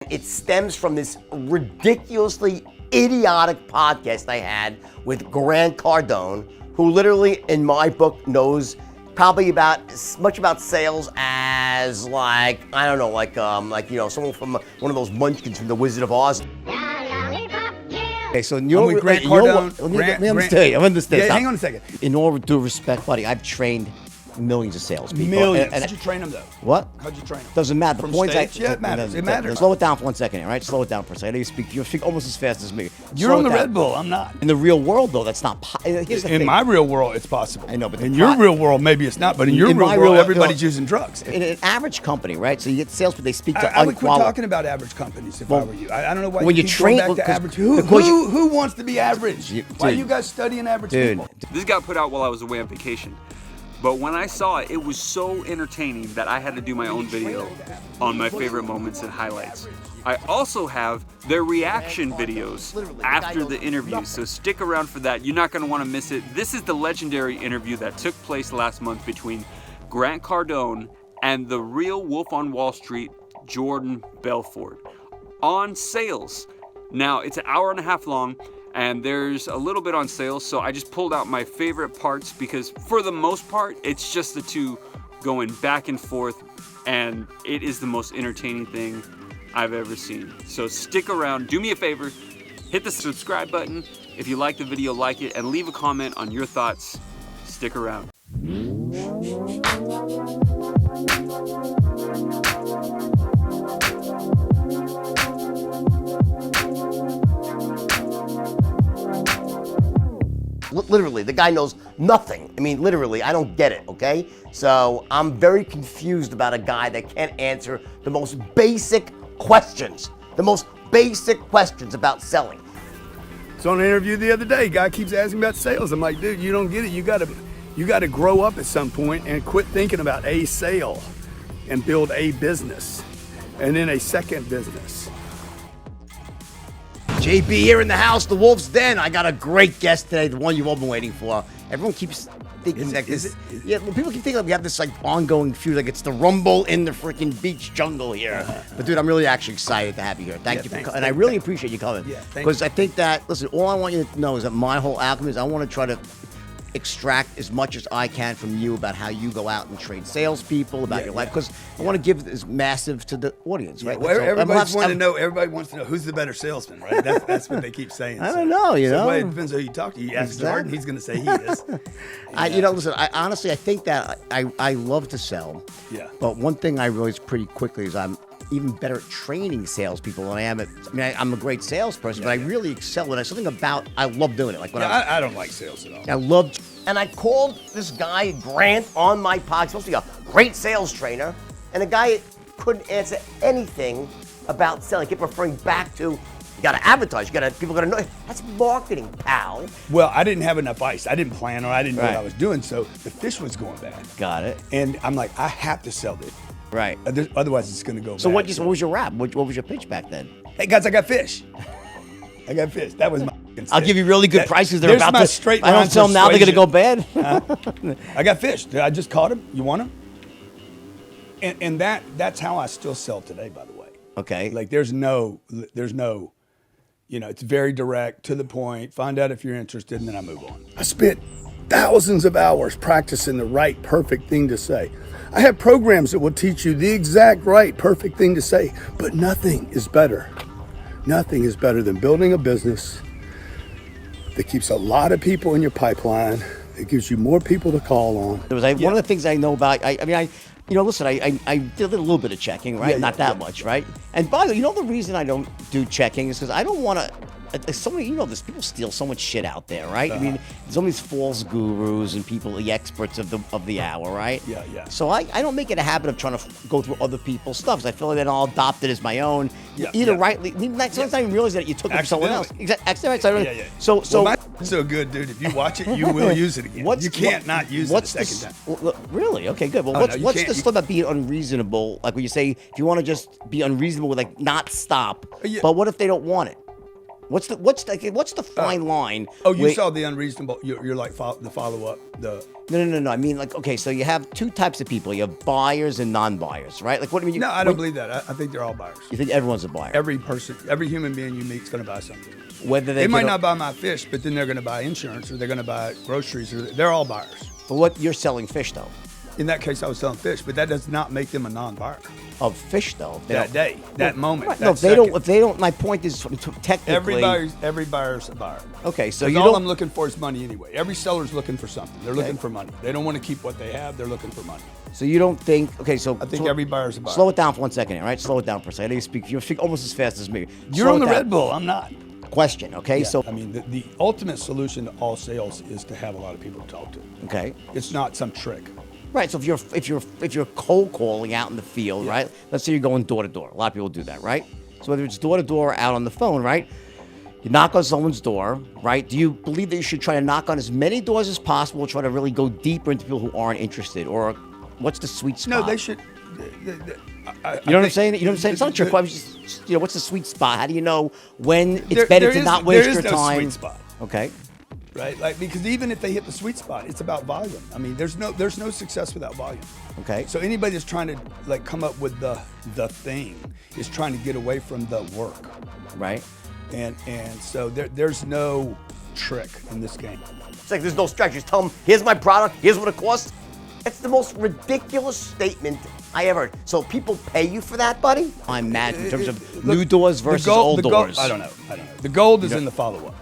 it stems from this ridiculously idiotic podcast I had with Grant Cardone, who literally, in my book, knows probably about as much about sales as like, I don't know, like someone from one of those munchkins from The Wizard of Oz. Okay, so I'm with Grant Cardone. Let me understand. Yeah, hang on a second. In all due respect, buddy, I've trained millions of salespeople. Millions. How'd you train them, though? What? How'd you train them? Doesn't matter. The point Yeah, it matters. It matters. Slow it down for 1 second, all right? Slow it down for a second. You speak almost as fast as me. You're on the Red Bull. I'm not. In the real world, though, that's not. Here's the thing. In my real world, it's possible. I know, but in your real world, maybe it's not. But in your real world, everybody's using drugs. In an average company, right? So you get salespeople, they speak to I would quit talking about average companies if I were you. I don't know why when you you keep train going back to average. Who wants to be average? Why are you guys studying average people? This got put out while I was away on vacation. But when I saw it, it was so entertaining that I had to do my own video on my favorite moments and highlights. I also have their reaction videos after the interview, so stick around for that. You're not going to want to miss it. This is the legendary interview that took place last month between Grant Cardone and the real Wolf on Wall Street, Jordan Belfort, on sales. Now, it's an hour and a half long, and there's a little bit on sales, so I just pulled out my favorite parts because for the most part, it's just the two going back and forth, and it is the most entertaining thing I've ever seen. So stick around, do me a favor, hit the subscribe button. If you like the video, like it, and leave a comment on your thoughts. Stick around. Literally, the guy knows nothing. I mean, literally, I don't get it, okay? So I'm very confused about a guy that can't answer the most basic questions. The most basic questions about selling. So on an interview the other day, guy keeps asking about sales. I'm like, dude, you don't get it. You gotta grow up at some point and quit thinking about a sale and build a business and then a second business. JB here in the house, the Wolf's Den. I got a great guest today, the one you've all been waiting for. Everyone keeps thinking that this, yeah, well, people keep thinking that we have this like ongoing feud, like it's the rumble in the freaking beach jungle here. But dude, I'm really actually excited to have you here. Thank you for coming, and I really appreciate you coming. Yeah, because I think that, listen, all I want you to know is that my whole alchemy is I want to try to extract as much as I can from you about how you go out and train salespeople, about your life, because I want to give this massive to the audience, right? Well, everybody wants to know who's the better salesman, right? That's what they keep saying. I don't know, you know. Well, it depends who you talk to. You ask Jordan, he's going to say he is. Listen, I honestly, I think that I love to sell. Yeah. But one thing I realized pretty quickly is I'm even better at training salespeople than I am at. I mean, I'm a great salesperson, but I really excel when something about. I love doing it. Like when I don't like sales at all. I loved, and I called this guy Grant on my podcast. Supposed to be a great sales trainer, and the guy couldn't answer anything about selling. He kept referring back to, you got to advertise. People got to know. That's marketing, pal. Well, I didn't have enough ice. I didn't plan, or I didn't know what I was doing, so the fish was going bad. Got it. And I'm like, I have to sell this. Right. Otherwise, it's going to go bad. So what was your rap? What was your pitch back then? Hey guys, I got fish. I got fish. That was my. I'll give you really good prices. They're about my to. Straight I don't sell them now. They're gonna go bad. I got fish. I just caught them. You want them? And that's how I still sell today. By the way. Okay. Like there's no, it's very direct, to the point. Find out if you're interested, and then I move on. I spent thousands of hours practicing the right, perfect thing to say. I have programs that will teach you the exact right, perfect thing to say, but nothing is better. Nothing is better than building a business that keeps a lot of people in your pipeline. It gives you more people to call on. One of the things I know about, I listen, I did a little bit of checking, right? Not that much, right? And by the way, the reason I don't do checking is because I don't want to. So many, there's people steal so much shit out there, right? I mean, there's all these false gurus and people, the experts of the hour, right? Yeah. So I don't make it a habit of trying to go through other people's stuff. I feel like then I'll adopt it as my own. Rightly, sometimes I even realize that you took it from someone else. Accidentally. So mine's so good, dude. If you watch it, you will use it again. You can't not use it a second time. Really? Okay, good. Well, what's the stuff about being unreasonable? Like when you say, if you want to just be unreasonable, like not stop. But what if they don't want it? What's the fine line? Oh, you where- saw the unreasonable. You're like the follow up. No. I mean, like, okay, so you have two types of people. You have buyers and non-buyers, right? Like, what do you mean? No, I don't believe that. I think they're all buyers. You think everyone's a buyer? Every person, every human being you meet is going to buy something. Whether They might not buy my fish, but then they're going to buy insurance, or they're going to buy groceries, or they're all buyers. But what you're selling fish though? In that case, I was selling fish, but that does not make them a non-buyer. Of fish though. That day, that moment. Right, that no, if they second. don't. If they don't. My point is technically. Every buyer's a buyer. Okay, so 'Cause you all don't. I'm looking for is money anyway. Every seller's looking for something. They're looking for money. They don't want to keep what they have. They're looking for money. So you don't think? Okay, so I think every buyer's a buyer. Slow it down for 1 second, all right? Slow it down for a second. I know you speak almost as fast as me. You're Slow on it the down. Red Bull. I'm not. Question, okay? Yeah, So I mean, the ultimate solution to all sales is to have a lot of people to talk to. okay. It's not some trick. Right. So if you're cold calling out in the field, right? Let's say you're going door to door. A lot of people do that, right? So whether it's door to door or out on the phone, right? You knock on someone's door, right? Do you believe that you should try to knock on as many doors as possible, try to really go deeper into people who aren't interested, or what's the sweet spot? No, they should. You know what I'm saying? You know what I'm saying? It's not a trick question. Just, what's the sweet spot? How do you know when it's better to not waste your time? There is no sweet spot. Okay. Right, like because even if they hit the sweet spot, it's about volume. I mean, there's no success without volume. Okay. So anybody that's trying to like come up with the thing is trying to get away from the work. Right. And so there's no trick in this game. It's like there's no strategy. Just tell them, here's my product, here's what it costs. It's the most ridiculous statement I ever heard. So people pay you for that, buddy? I'm mad in terms of new doors versus old doors. I don't know. The gold is in the follow-up.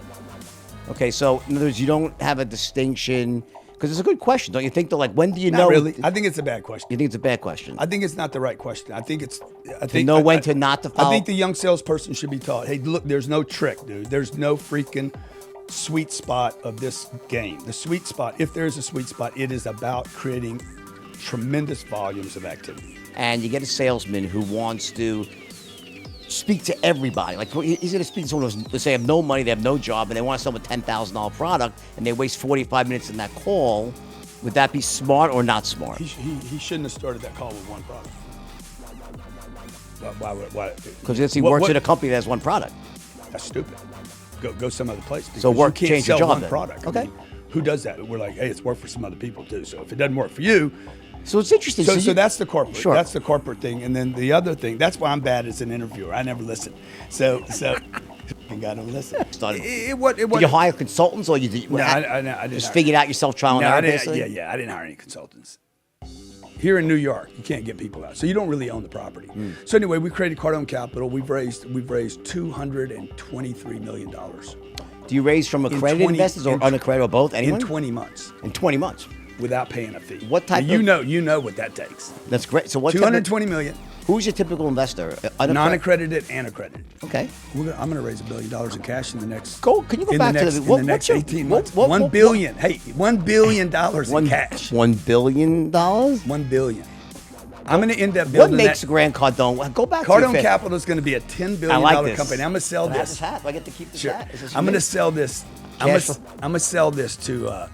Okay, so in other words, you don't have a distinction, because it's a good question, don't you think? Though, like, when do you know? Not really. I think it's a bad question. You think it's a bad question? I think it's not the right question. I think it's. know when to not to follow? I think the young salesperson should be taught. Hey, look, there's no trick, dude. There's no freaking sweet spot of this game. The sweet spot, if there is a sweet spot, it is about creating tremendous volumes of activity. And you get a salesman who wants to speak to everybody. Like, he's going to speak to someone who's, let's say, have no money, they have no job, and they want to sell a $10,000 product, and they waste 45 minutes in that call. Would that be smart or not smart? He shouldn't have started that call with one product. Why? Because he works at a company that has one product. That's stupid. Go some other place. So work, you can't change your sell job one then. product. Okay. I mean, who does that? We're like, hey, it's worked for some other people too. So if it doesn't work for you, so it's interesting. So that's the corporate. Sure. That's the corporate thing. And then the other thing. That's why I'm bad as an interviewer. I never listen. So you gotta listen. Did you hire consultants or you did? No, I didn't. Just figured out yourself trial and error, basically? Yeah. I didn't hire any consultants. Here in New York, you can't get people out, so you don't really own the property. So anyway, we created Cardone Capital. We've raised $223 million. Do you raise from accredited investors or unaccredited or both? Anyone? In 20 months. In 20 months. Without paying a fee. What type now, you know what that takes. That's great. So what? $220 million. Who's your typical investor? Non-accredited and accredited. Okay. I'm going to raise $1 billion in cash in the next. Can you go back to the next 18 months? $1 billion. Hey, $1 billion in cash. $1 billion. $1 billion. I'm going to end up building. What makes Grant Cardone? Go back. Cardone Capital is going to be a $10 billion company. I'm going to sell this. this. Hat. Do I get to keep this hat? I'm going to sell this. I'm going to sell this to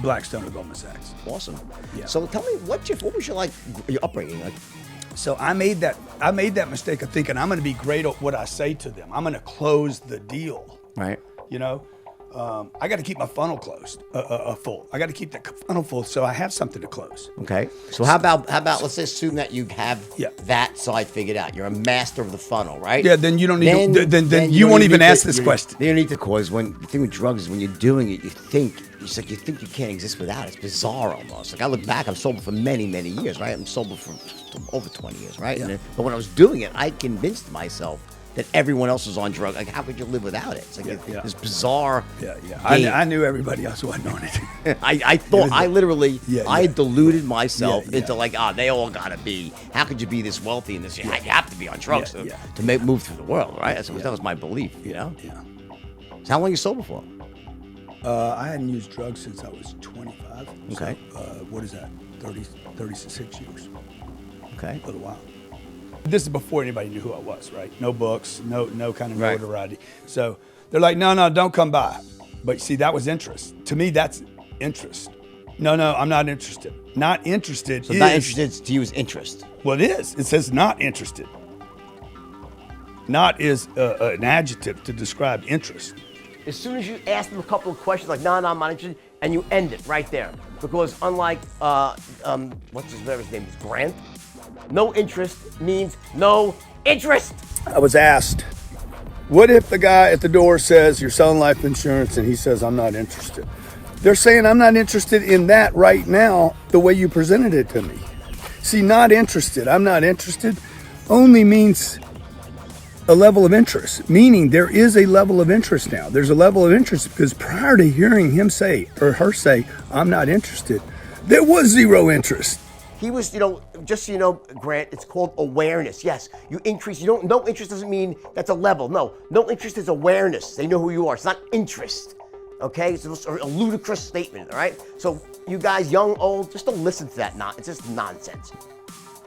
Blackstone or Goldman Sachs. Awesome. Yeah. So tell me, what was your your upbringing like? So I made that mistake of thinking I'm going to be great at what I say to them. I'm going to close the deal. Right. You know, I got to keep my funnel closed, full. I got to keep the funnel full so I have something to close. Okay. So how about let's assume that you have Yeah. that side figured out. You're a master of the funnel, right? Yeah. Then you don't need. Then you won't even ask this question. You don't need to, cause when the thing with drugs is when you're doing it, you think you can't exist without it. It's bizarre almost. Like I look back, I'm sober for many, many years, right? I'm sober for over 20 years, right? Yeah. But when I was doing it, I convinced myself that everyone else was on drugs. Like, how could you live without it? It's like this bizarre. Yeah. I knew everybody else wasn't on it. I thought I literally deluded myself Yeah. into like, they all gotta be. How could you be this wealthy and this? You have to be on drugs to move through the world, right? That was my belief, you know. Yeah. So how long are you sober for? I hadn't used drugs since I was 25. Okay. So, what is that? 36 years. Okay. A little while. This is before anybody knew who I was, right? No books, no kind of notoriety. So they're like, no, don't come by. But see, that was interest. To me, that's interest. No, I'm not interested. Not interested. So not interested to you is interest. Well, it is. It says not interested. Not is an adjective to describe interest. As soon as you ask them a couple of questions like, no, I'm not interested, and you end it right there. Because unlike, what's his name is Grant, no interest means no interest. I was asked, what if the guy at the door says, you're selling life insurance, and he says, I'm not interested? They're saying, I'm not interested in that right now, the way you presented it to me. See, not interested, I'm not interested, only means a level of interest, meaning there is a level of interest now. There's a level of interest because prior to hearing him say, or her say, I'm not interested, there was zero interest. He was, just so you know, Grant, it's called awareness. Yes, you increase, no interest doesn't mean that's a level. No interest is awareness. They know who you are. It's not interest, okay? It's a ludicrous statement, all right? So you guys, young, old, just don't listen to that. It's just nonsense.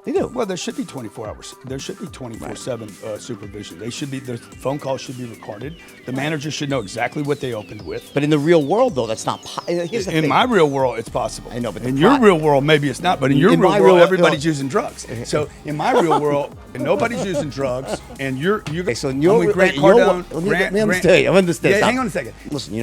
They do. Well, there should be 24 hours. There should be 24/7 supervision. The phone calls should be recorded. The manager should know exactly what they opened with. But in the real world, though, that's not. In my real world, it's possible. I know, but in your real world, maybe it's not. But in your real world, everybody's using drugs. So in my real world, nobody's using drugs, and you're. Okay, so I'm with Grant Cardone. Let me understand. I understand. Yeah, hang on a second. Listen,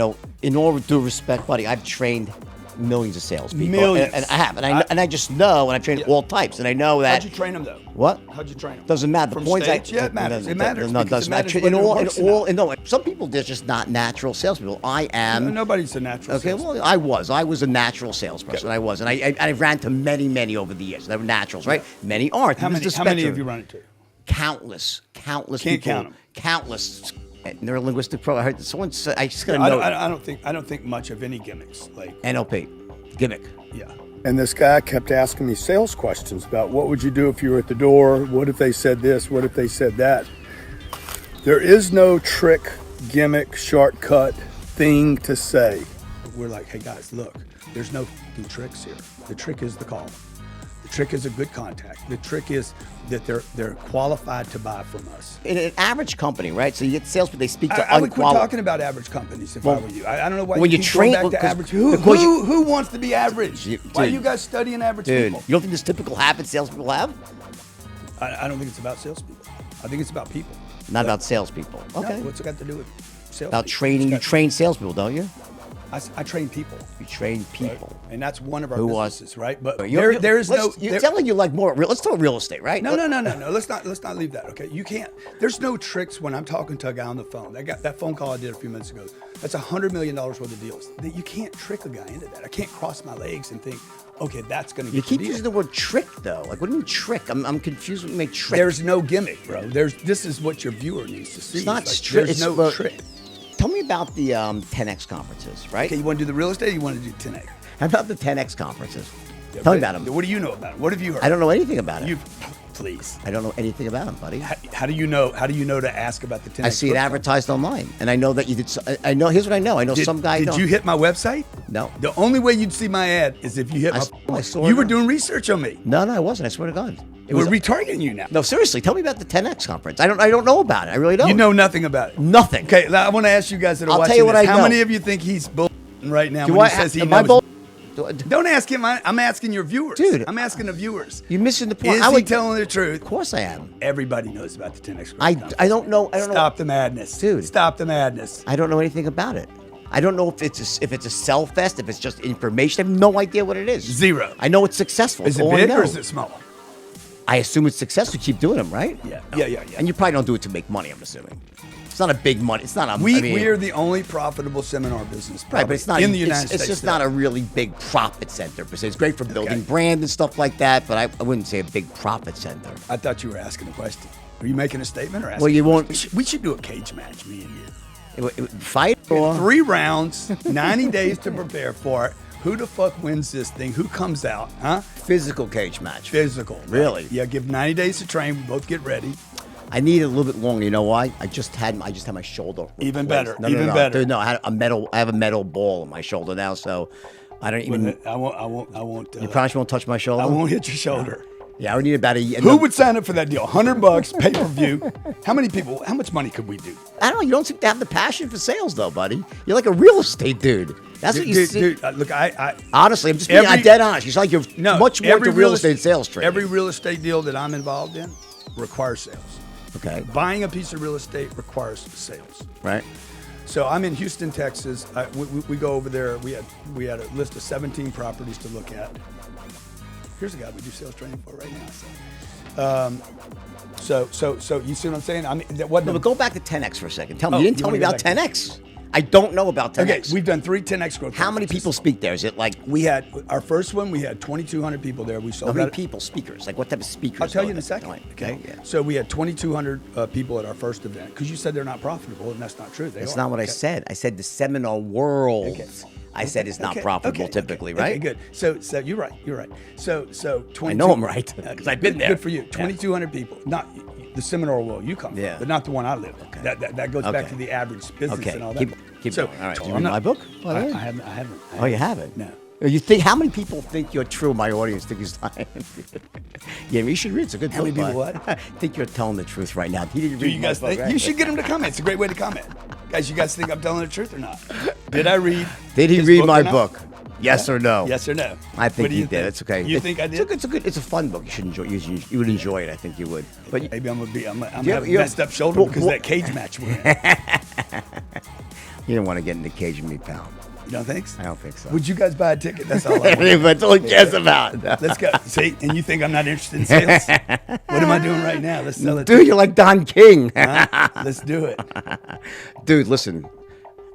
in all due respect, buddy, I've trained millions of salespeople. Millions. And I have. And I just know, and I've trained all types, and I know that. How'd you train them, though? What? How'd you train them? Doesn't matter. From The points stage? Yeah, it matters. It matters. No, it doesn't matter. No, some people, they're just not natural salespeople. I am. No, nobody's a natural salesman. Well, I was a natural salesperson. Okay. I was. And I ran to many over the years. They were naturals, right? Yeah. Many aren't. How many have you run into? Countless Can't people. Count them. Countless. Neurolinguistic pro. I heard someone say. I just gotta know. I don't think much of any gimmicks like NLP, gimmick. Yeah. And this guy kept asking me sales questions about what would you do if you were at the door? What if they said this? What if they said that? There is no trick, gimmick, shortcut thing to say. We're like, hey guys, look, there's no fucking tricks here. The trick is the call. The trick is a good contact. The trick is that they're qualified to buy from us. In an average company, right? So you get salespeople, they speak to I would quit talking about average companies if I were you. I don't know why when you keep going back to average. Who wants to be average? Why are you guys studying average people? You don't think there's typical habits salespeople have? I don't think it's about salespeople. I think it's about people. Not about salespeople. Okay. No, what's it got to do with salespeople? About training. You train salespeople, don't you? I train people. You train people. Right? And that's one of our businesses, right? But you're telling you like more. Let's talk real estate, right? No. Let's not leave that. Okay, you can't. There's no tricks when I'm talking to a guy on the phone. That phone call I did a few minutes ago. That's $100 million worth of deals. You can't trick a guy into that. I can't cross my legs and think, okay, that's going to get. You keep using the word trick though. Like, what do you mean trick? I'm confused when you make trick. There's no gimmick, bro. This is what your viewer needs to see. It's not trick. There's no trick. Tell me about the 10X conferences, right? Okay, you want to do the real estate or you want to do 10X? How about the 10X conferences? Yeah, tell me about them. What do you know about them? What have you heard? I don't know anything about it. Please. I don't know anything about them, buddy. How do you know? How do you know to ask about the 10X? I see it advertised online, and I know that you did. I know. Here's what I know. I know some guy. Did you hit my website? No. The only way you'd see my ad is if you hit my. You were doing research on me. No, I wasn't. I swear to God. We're retargeting you now. No, seriously. Tell me about the 10X conference. I don't know about it. I really don't. You know nothing about it. Nothing. Okay, I want to ask you guys that are watching tell you what this. I How know. many of you think he's bull right now when he says he knows? Don't ask him. I'm asking your viewers. Dude. I'm asking the viewers. You're missing the point. Is he telling the truth? Of course I am. Everybody knows about the 10X. I don't know. Stop the madness. Dude. Stop the madness. I don't know anything about it. I don't know if it's a sell fest, if it's just information. I have no idea what it is. Zero. I know it's successful. Is it big or is it small? I assume it's successful. Keep doing them, right? Yeah. And you probably don't do it to make money, I'm assuming. It's not a big money. It's not a. We are the only profitable seminar business, right? But it's not in the United States. It's just not a really big profit center per se. It's great for building brand and stuff like that, but I wouldn't say a big profit center. I thought you were asking a question. Are you making a statement or asking? Well, you won't. We should do a cage match, me and you. Fight or 3 rounds, 90 days to prepare for it. Who the fuck wins this thing? Who comes out? Huh? Physical cage match. Physical. Really? Right? Yeah. Give 90 days to train. We both get ready. I need it a little bit longer. You know why? I just had my shoulder. Even better. No, even better. Dude, no, I have a metal ball in my shoulder now, so I don't even. I won't. You promise you won't touch my shoulder? I won't hit your shoulder. Yeah, I would need about a. Who would sign up for that deal? $100 pay per view. How many people? How much money could we do? I don't know. You don't seem to have the passion for sales, though, buddy. You're like a real estate dude. That's what you see. Dude, look, I honestly, I'm just being dead honest. It's like you're much more to real estate sales training. Every real estate deal that I'm involved in requires sales. Okay. Buying a piece of real estate requires sales. Right. So I'm in Houston, Texas. We go over there. We had a list of 17 properties to look at. Here's a guy we do sales training for right now. So you see what I'm saying? I mean, that wasn't. No, but go back to 10X for a second. Tell me, Oh, you didn't you tell me wanna about go back 10X. I don't know about 10X. Okay, we've done 3 10X growth. How many people speak there? Is it like We had our first one. We had 2,200 people there. We sold. how many that- people? Speakers? Like what type of speakers? I'll tell though you in a at that second. point? Okay. Yeah. So we had 2,200 people at our first event because you said they're not profitable, and that's not true. They That's are. not what I Okay. said. I said the seminar world. Okay. I said it's not Okay, profitable okay, typically, okay, right? Okay, good. So you're right. You're right. So 22. I know I'm right, 'cause I've been there. Good for you. 2,200 people. Not the seminar world you come Yeah. from, but not the one I live in. That goes back Okay. to the average business Okay. and all that. Keep So, going. All right. Did you I'm read not- my book? by the way? I haven't. Oh, you haven't? No. You think how many people think you're true? My audience think he's lying. Yeah, you should read. It's a good How many book. people bud. what? think you're telling the truth right now. He didn't Do read you my guys book, think? right? You should get them to comment. It's a great way to comment. Guys, you guys think I'm telling the truth or not? Did I read? Did he his read book my or not? book? Yes or no? Yes or no? I think What do he you did. think? It's okay. You think I did? It's a fun book. You should enjoy. You would enjoy it. I think you would. But Maybe I'm gonna you- have a you- messed up shoulder well, because well- of that cage match we're in. you don't want to get in the cage with me, pal. You don't think so? I don't think so. Would you guys buy a ticket? That's all I want. That's all he cares about. Let's go. See, and you think I'm not interested in sales? What am I doing right now? Let's sell it. Dude, you're like Don King. Huh? Let's do it. Dude, listen.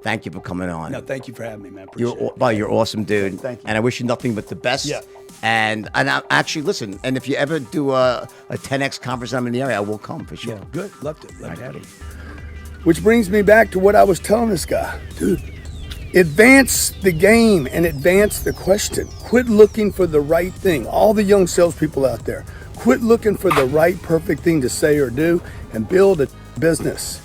Thank you for coming on. No, thank you for having me, man. Appreciate it. You're awesome, dude. Thank you. And I wish you nothing but the best. Yeah. And I actually listen. And if you ever do a 10X conference, I'm in the area, I will come for sure. Yeah, good. Love to. Love to have buddy. you. Which brings me back to what I was telling this guy. Dude, advance the game and advance the question. Quit looking for the right thing. All the young salespeople out there, quit looking for the right, perfect thing to say or do and build a business.